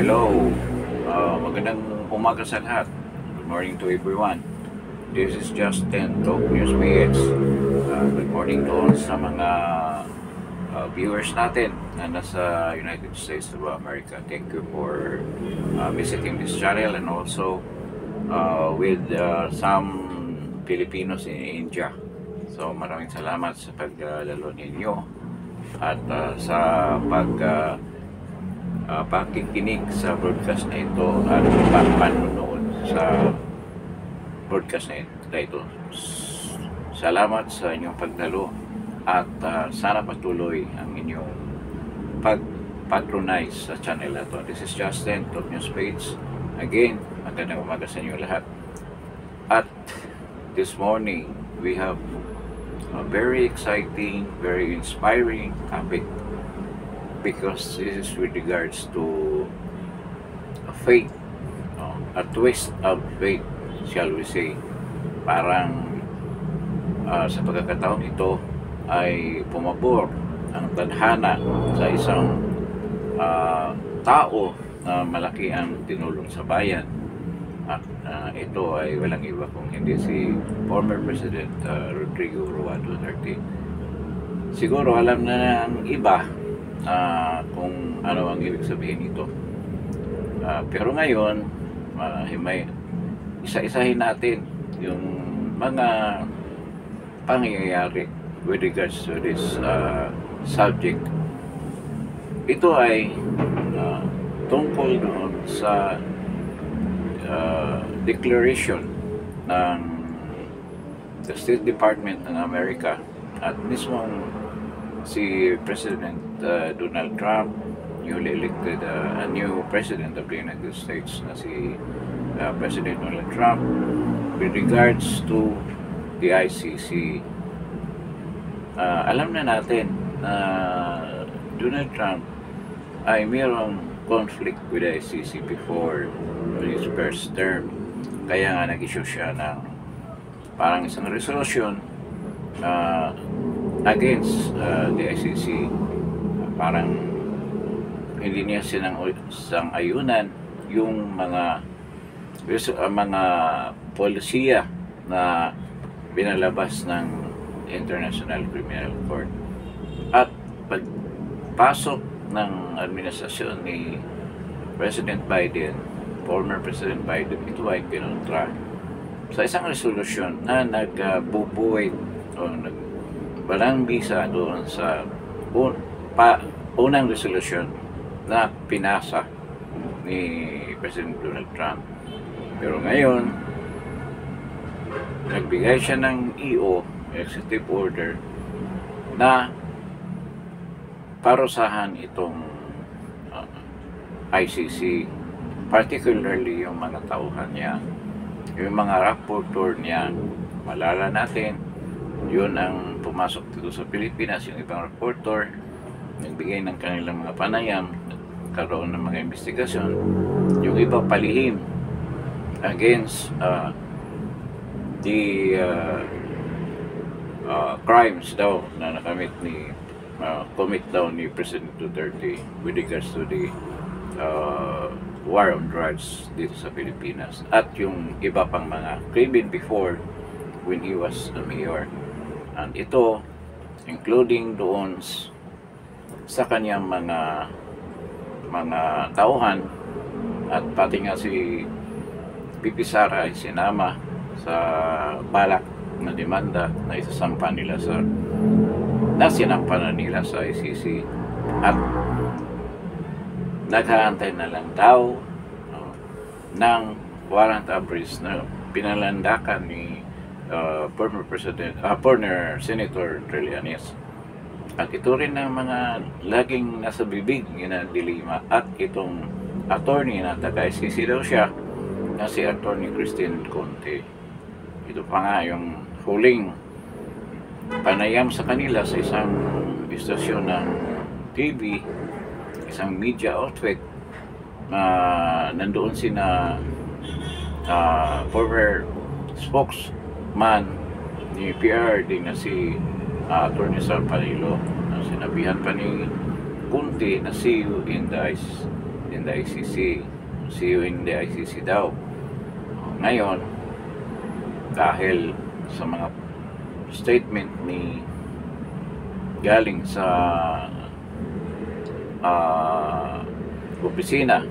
Hello, magandang umaga sa lahat. Good morning to everyone. This is Justin, Talk News PH. Good morning doon sa mga viewers natin na nasa United States of America. Thank you for visiting this channel, and also with some Filipinos in India. So maraming salamat sa pagdalo ninyo at sa pakikinig sa broadcast na ito at panonood sa broadcast na ito. Salamat sa inyong pagdalo at sana patuloy ang inyong pag-patronize sa channel na ito. This is Justin, Top News Page. Again, magandang umaga sa inyo lahat. At this morning, we have a very exciting, very inspiring topic, because this is with regards to a faith, a twist of faith, shall we say. Parang sa pagkakataon ito ay pumabor ang tadhana sa isang tao na malaki ang tinulong sa bayan. At ito ay walang iba kung hindi si former President Rodrigo Roa Duterte. Siguro alam na ng iba kung ano ang ibig sabihin nito. Pero ngayon, may isa-isahin natin yung mga pangyayari with regards to this subject. Ito ay tungkol doon sa declaration ng the State Department ng Amerika at mismong si President Donald Trump, newly elected a new President of the United States na si President Donald Trump, with regards to the ICC. Alam na natin na Donald Trump ay mayroong conflict with the ICC before his first term. Kaya nga nag-issue siya ng parang isang resolution against the ICC. Parang hindi niya sinang-ayunan yung mga polisiya na binalabas ng International Criminal Court. At pagpasok ng administrasyon ni President Biden, former President Biden, ito ay kinontra sa isang resolution na nagbubuwit o walang bisa doon sa unang resolution na pinasa ni President Donald Trump. Pero ngayon, nagbigay siya ng EO, Executive Order, na parusahan itong ICC, particularly yung mga tauhan niya, yung mga rapporteur niya. Malala natin, yun ang pumasok dito sa Pilipinas, yung ibang reporter, nagbigay ng kanilang mga panayam, karoon ng mga investigasyon, yung iba palihim against the crimes daw na nakamit commit daw ni President Duterte with regards to the war on drugs dito sa Pilipinas, at yung iba pang mga krimen before when he was the mayor. And ito, including doon sa kanyang mga tauhan, at pati nga si Pipi Sara ay sinama sa balak na demanda na isasampa nila sinampa na nila sa ICC. At naghaantay na lang daw ng warrant of arrest na pinalandakan ni former Senator Trillanes. At ito rin ang mga laging nasa bibig ni dilema. At itong attorney na taga-ICC daw siya, na si Attorney Christine Conte. Ito pa nga yung huling panayam sa kanila sa isang istasyon ng TV, isang media outlet, na nandoon sina former spokesman ni PRD na si Attorney Sal Panilo, na sinabihan pa ni Conte na see you in the in the ICC. See you in the ICC daw. Ngayon, dahil sa mga statement ni galing sa opisina,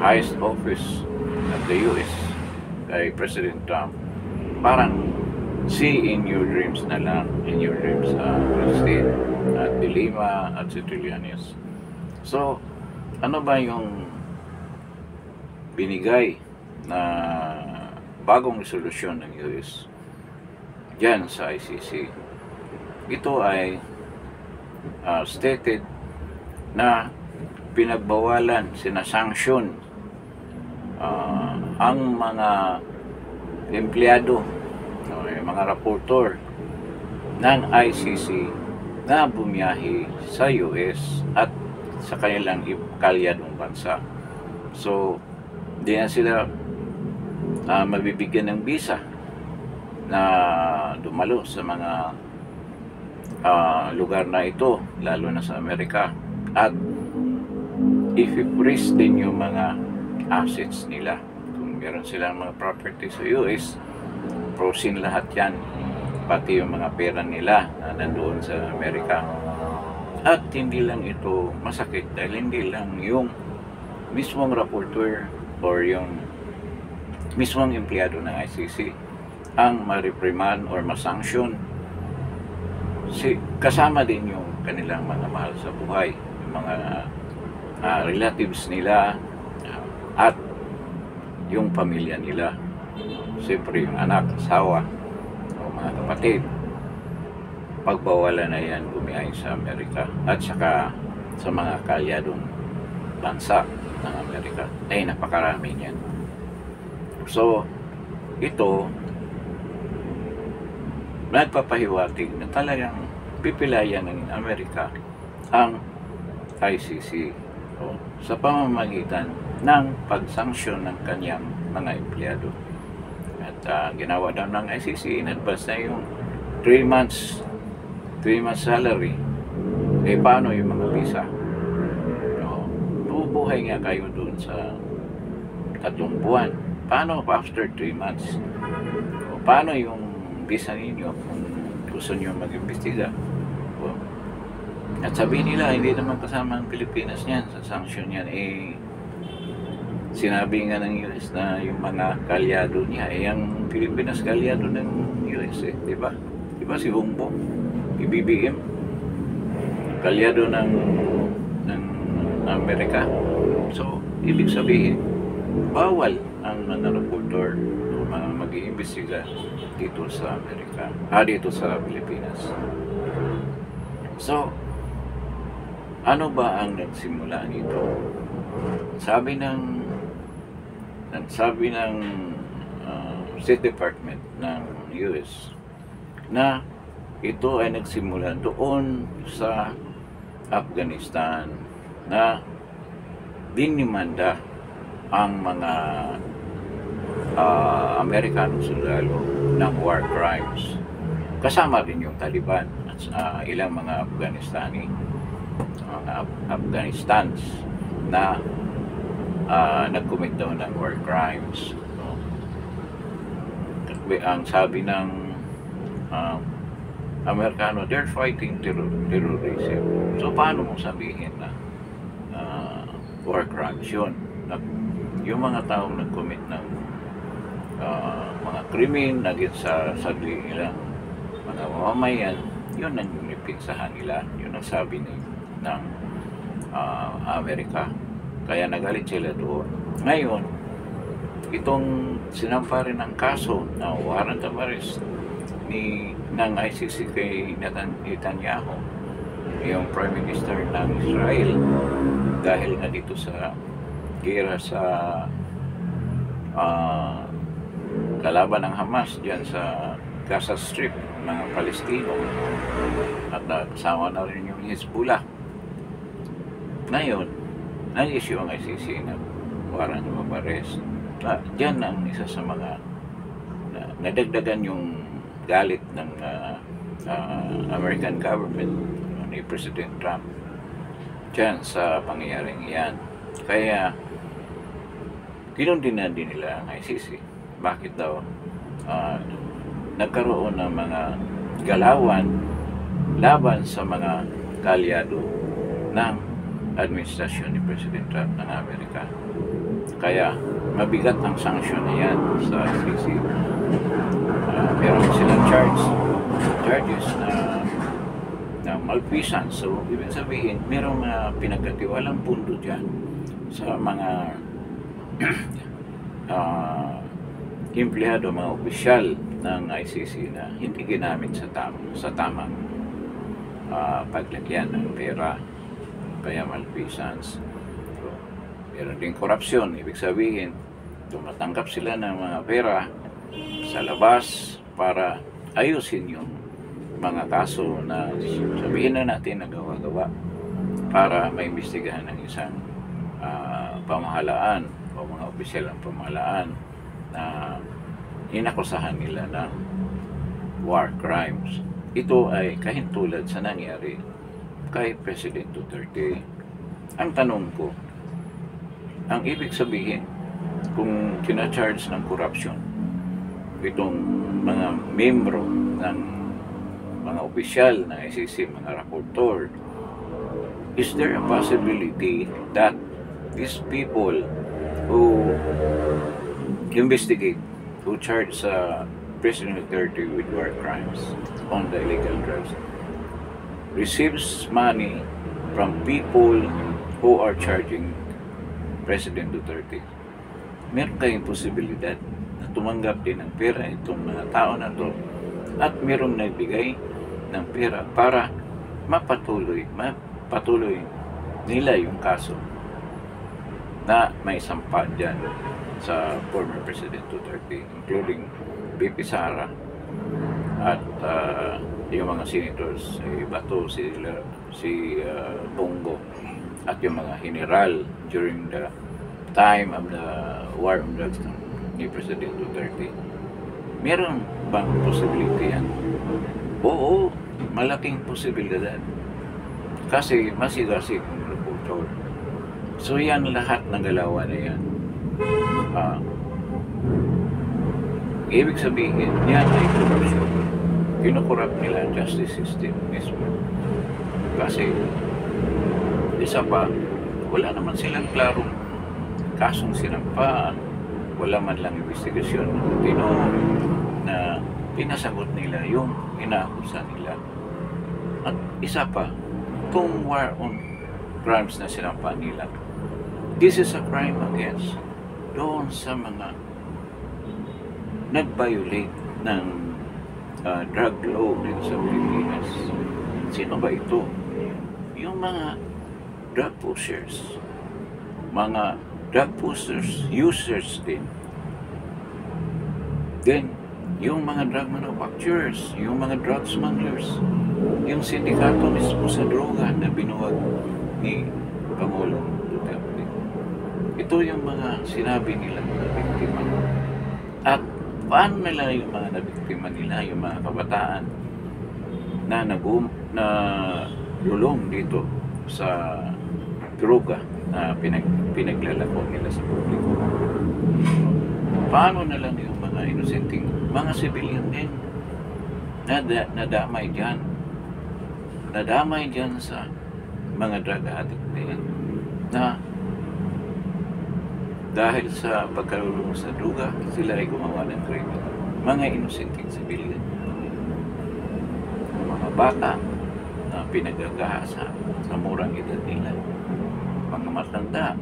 highest office of the US kay President Trump, parang see in your dreams na lang, in your dreams, Christine at De Lima at si Trillanes. So, ano ba yung binigay na bagong resolusyon ng US dyan sa ICC? Ito ay stated na pinagbawalan, sinasanksyon ang mga empleyado, yung mga raportor ng ICC na bumiyahe sa US at sa kanilang kalyadong bansa. So, di na sila mabibigyan ng visa na dumalo sa mga lugar na ito, lalo na sa Amerika, at i-freeze din yung mga assets nila. Kung meron silang mga property sa US, frozen lahat yan, pati yung mga pera nila na nandoon sa Amerika. At hindi lang ito masakit dahil hindi lang yung mismong rapporteur or yung mismong empleyado ng ICC ang ma-reprimand or ma-sanction. Kasama din yung kanilang mga mahal sa buhay, yung mga relatives nila at yung pamilya nila. Siyempre yung anak, asawa o mga kapatid. Pagbawalan na yan bumiyahe sa Amerika at saka sa mga kalyadong bansa ng Amerika. Ay, napakarami niyan. So, ito nagpapahiwatig na talagang pipilayan ng Amerika ang ICC sa pamamagitan ng pagsanksyon ng kanyang mga empleyado. At ginawa daw ng ICC in advance na yung 3 months salary. Paano yung mga visa? Bubuhay nga kayo doon sa 3 buwan. Paano after 3 months? Paano yung visa ninyo kung gusto nyo mag-imbestiga? At sabihin nila, hindi naman kasama ang Pilipinas niyan sa sanction niyan. Sinabi nga ng US na yung mga kalyado niya, ang Pilipinas kalyado ng US, diba? Diba si Bongbong, BBM, kalyado ng Amerika. So, ibig sabihin, bawal ang mga reporter o mga mag-iimbestiga dito sa Amerika, dito sa Pilipinas. So, ano ba ang nagsimula nito? Sabi ng State Department ng US na ito ay nagsimula doon sa Afghanistan na dinimanda ang mga Amerikanong sundalo ng war crimes. Kasama rin yung Taliban at ilang mga Afghanistans na nag-commit daw ng war crimes. Ang sabi ng Amerikano, they're fighting terrorism. So paano mo sabihin na war crimes yun? Yung mga taong nag-commit ng mga krimen against sa sarili nilang mga mamamayan, yun ang pinsahan nila, yun ang sabi ng Amerika. Kaya nagalit sila doon. Ngayon, itong sinampa rin ng kaso na warrant of arrest ng ICC kay Netanyahu, yung Prime Minister ng Israel, dahil nga dito sa gera sa kalaban ng Hamas diyan sa Gaza Strip, mga Palestino, at kasama na rin yung Hezbollah. Ngayon, nag-issue ang ICC na warrant of arrest. Diyan ang isa sa mga nadagdagan yung galit ng American government ni President Trump diyan sa pangyayaring iyan. Kaya kinundina din nila ang ICC. Bakit daw nagkaroon ng mga galawan laban sa mga kalyado ng administrasyon ni President Trump ng Amerika. Kaya mabigat ang sanksyon na yan sa ICC. Meron silang charges na malfeasance. So, ibig sabihin, merong pinagkatiwalang pundo dyan sa mga empleyado, mga opisyal ng ICC na hindi ginamit sa tamang paglagyan ng pera, kaya malfeasance. So, meron din korupsyon. Ibig sabihin, tumatanggap sila ng mga pera sa labas para ayusin yung mga kaso na sabihin na natin na gawa-gawa para maimbestigahan ng isang pamahalaan o mga opisyal ng pamahalaan na inakusahan nila ng war crimes. Ito ay kahintulad sa nangyari kay President Duterte. Ang tanong ko, ang ibig sabihin, kung tina-charge ng corruption itong mga membro ng mga opisyal ng ICC, mga rapporteur, is there a possibility that these people who investigate, who charge President Duterte with war crimes on the illegal drugs, receives money from people who are charging President Duterte? Meron kayong posibilidad na tumanggap din ng pera itong mga tao na to at merong nagbigay ng pera para mapatuloy nila yung kaso na may sampa dyan sa former President Duterte, including VP Sara at yung mga senators, si Bato, si Bongo, at yung mga general during the time of the war on drugs ni President Duterte. Meron bang posibility yan? Oo, malaking posibilidad. Kasi masigasig ang reporter. So yan lahat ng galawan na yan. Ibig sabihin, yan ay corruption. Kinukorrupt nila ang justice system mismo. Kasi, isa pa, wala naman silang klarong kasong sinampaan. Wala man lang investigasyon na pinasagot nila yung inaakusa nila. At isa pa, kung war on crimes na sinampaan nila, this is a crime against doon sa mga nag-violate ng drug law dito sa Pilipinas. Sino ba ito? Yung mga drug pushers, mga drug pushers, users din. Then, yung mga drug manufacturers, yung mga drug smugglers, yung sindikato mismo sa droga na binuwag ni Pangulong Duterte. Ito yung mga sinabi nila mga biktima. At paano nila yung mga nabiktima nila, yung mga kabataan na lulong dito sa droga na pinaglalako nila sa publiko. Paano na lang yung mga inosenteng, mga civilian din nadamay dyan. Nadamay dyan sa mga drug addict din na dahil sa pagkalulong sa droga, sila ay gumawa ng krimen. Mga inosenteng civilian. Mga bata na pinagagahasa sa murang edad nila. Mga matanda,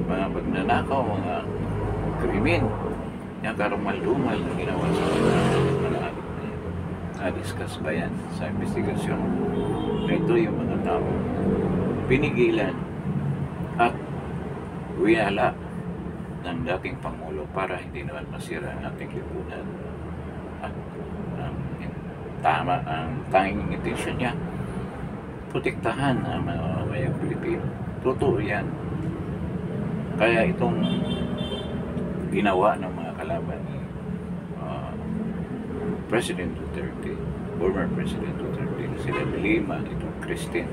mga pagnanakaw, mga krimen na karumal-dumal na ginawa sa mga adik na yan. Na-discuss ba yan sa investigasyon? Ito yung mga tao pinigilan at winala ng dating Pangulo para hindi naman masira ang ating lipunan. At tama ang tanging intensyon niya, protektahan ang mga mamayang Pilipino. Totoo yan. Kaya itong ginawa ng mga kalaban ni President Duterte, former President Duterte, sila Lima, itong Christine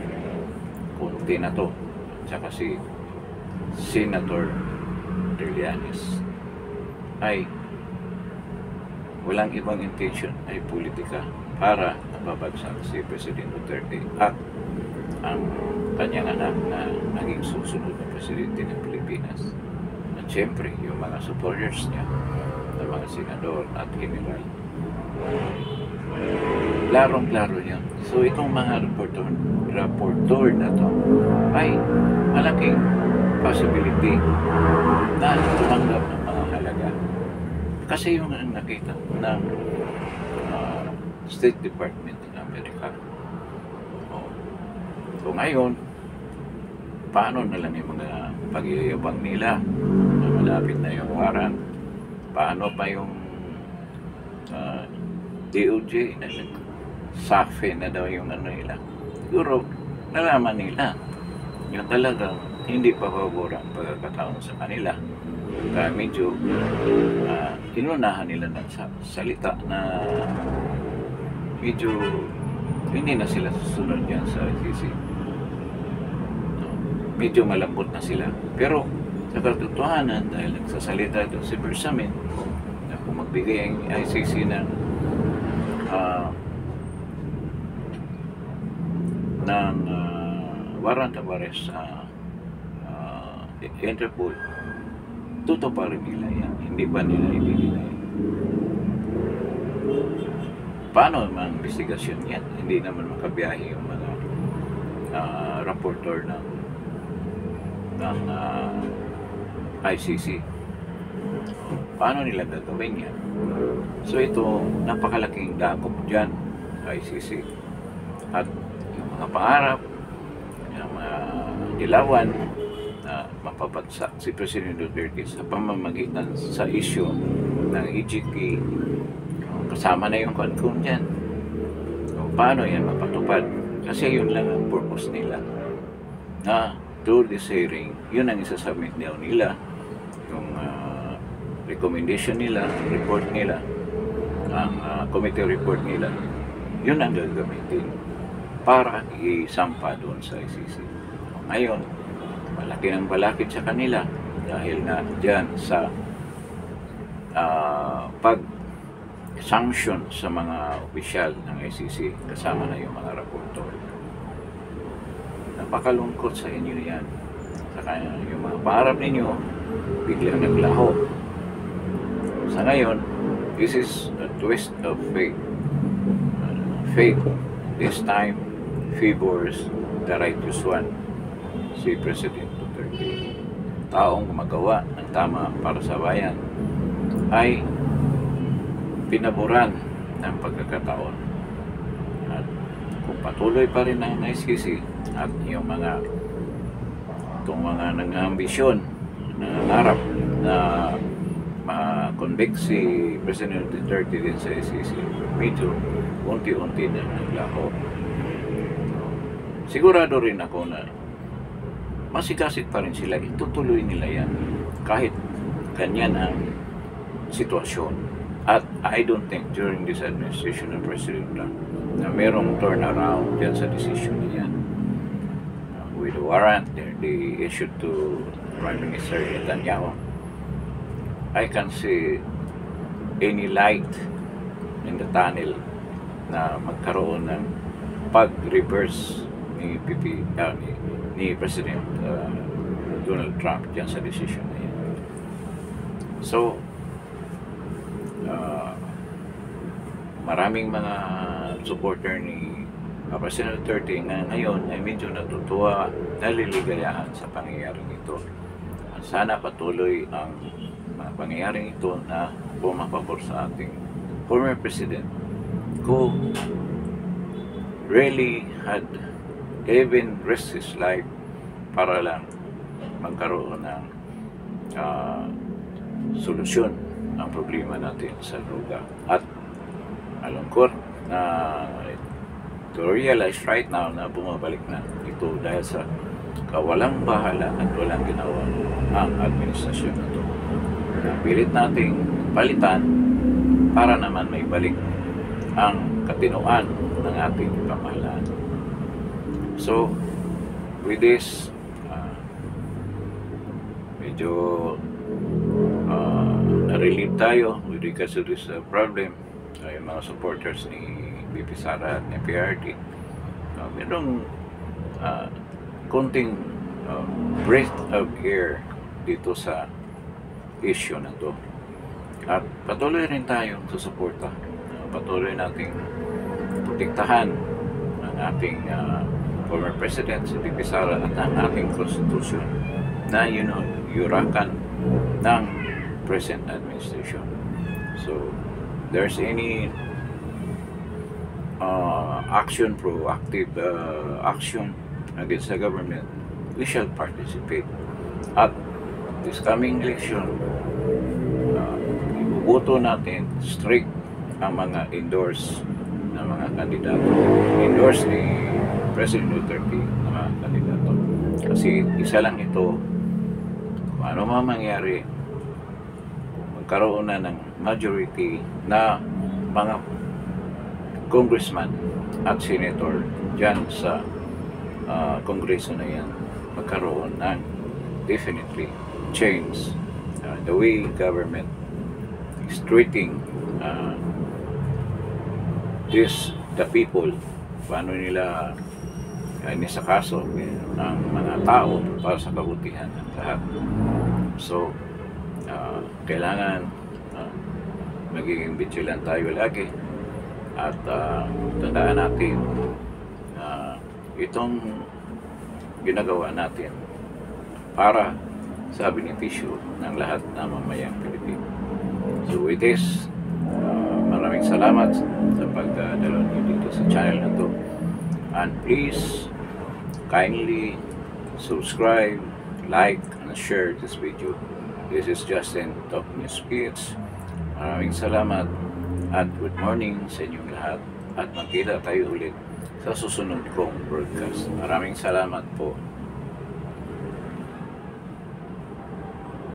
Conte na to, at saka si Senator Trillanes ay walang ibang intention ay politika para mapabagsak si President Duterte at ang kanyang anak na naging susunod na presidente ng Pilipinas. At syempre, yung mga supporters niya na mga senador at general. Klarong-klaro yun. So itong mga rapporteur na to ay malaking possibility na tumanggap ng mga halaga. Kasi yung nakita ng State Department ng Amerika. So ngayon, paano na lang yung mga pagyayabang nila na malapit na yung warrant? Paano pa yung DOJ na SAFE na daw yung ano nila? Siguro, nalaman nila yung talagang hindi pa pabor ang pagkakataon sa kanila. Kaya medyo inunahan nila ng salita na medyo hindi na sila susunod yan sa ICC. Medyo malambot na sila. Pero sa katotohanan, dahil nagsasalita ito si Bersamin na kung magbigay ang ICC ng warrant of arrest sa Interpol, tutuparin nila yan. Hindi ba nila ibigay? Paano naman investigasyon yan? Hindi naman makabiyahe yung mga rapporteur ng ICC. Paano nila gagawin yan? So ito, napakalaking dakop dyan sa ICC. At yung mga pangarap, yung mga dilawan na mapabagsak si President Duterte sa pamamagitan sa issue ng EJK, kasama na yung Cancun dyan. So, paano yan mapatupad? Kasi yun lang ang purpose nila. Na through this hearing, yun ang isasubmit nila, yung recommendation nila, report nila, ang committee report nila, yun ang gagamitin para isampa doon sa ICC. Ngayon, malaki ng balakid sa kanila dahil na dyan sa pag-sanction sa mga opisyal ng ICC, kasama na yung mga rapporteur. Napakalungkot sa inyo yan. Saka yung mga pangarap ninyo, biglang naglaho. Sa ngayon, this is a twist of fate. Fate, this time, favors the righteous one, si President Duterte. Taong gumagawa ng tama para sa bayan ay pinaboran ng pagkakataon. At kung patuloy pa rin ang ICC at yung mga nang-ambisyon, nangangarap na ma-convict si President Duterte din sa ICC, medyo unti-unti na naglaho. Sigurado rin ako na masikasit pa rin sila, itutuloy nila yan kahit ganyan ang sitwasyon. At I don't think during this administration ng President Trump na merong turnaround dyan sa decision niyan. With the warrant they issued to Prime Minister Netanyahu, I can see any light in the tunnel na magkaroon ng pag-reverse ni President Donald Trump dyan sa decision na yan. So, maraming mga supporter ni President Duterte na ngayon ay medyo natutuwa, naliligayahan sa pangyayaring ito. Sana patuloy ang mga pangyayaring ito na pumapabor sa ating former President who really had even risked his life para lang magkaroon ng solusyon ang problema natin sa droga. At malungkot na to realize right now na bumabalik na ito dahil sa kawalang bahala at walang ginawa ang administrasyon na ito. Pilit nating palitan para naman may balik ang katinoan ng ating pamahalaan. So, with this, medyo na-relieve tayo with regards to this problem. Yung mga supporters ni BP Sara at ni PRD, merong konting breath of air dito sa issue na to. At patuloy rin tayong susuporta. Patuloy nating protektahan ang ating former president si BP Sara at ang ating konstitusyon na yurakan ng present administration. So there's any proactive action against the government, we shall participate. At this coming election, ibubuto natin strict ang mga endorse na mga kandidato. Endorse ni President Duterte na mga kandidato. Kasi isa lang ito, kung ano man mangyari, magkaroon na ng majority na mga congressman at senator dyan sa kongreso na yan, magkaroon ng definitely change the way government is treating the people, paano nila inisakaso ng mga tao para sa kabutihan ng lahat. So kailangan magiging vigilant tayo lagi at tandaan natin itong ginagawa natin para sa benepisyo ng lahat ng mamayang Pilipino. So with this, maraming salamat sa pagdalo niyo dito sa channel na to, and please kindly subscribe, like, and share this video. This is Justin Top News Speech. Maraming salamat at good morning sa inyong lahat, at magkita tayo ulit sa susunod kong broadcast. Maraming salamat po.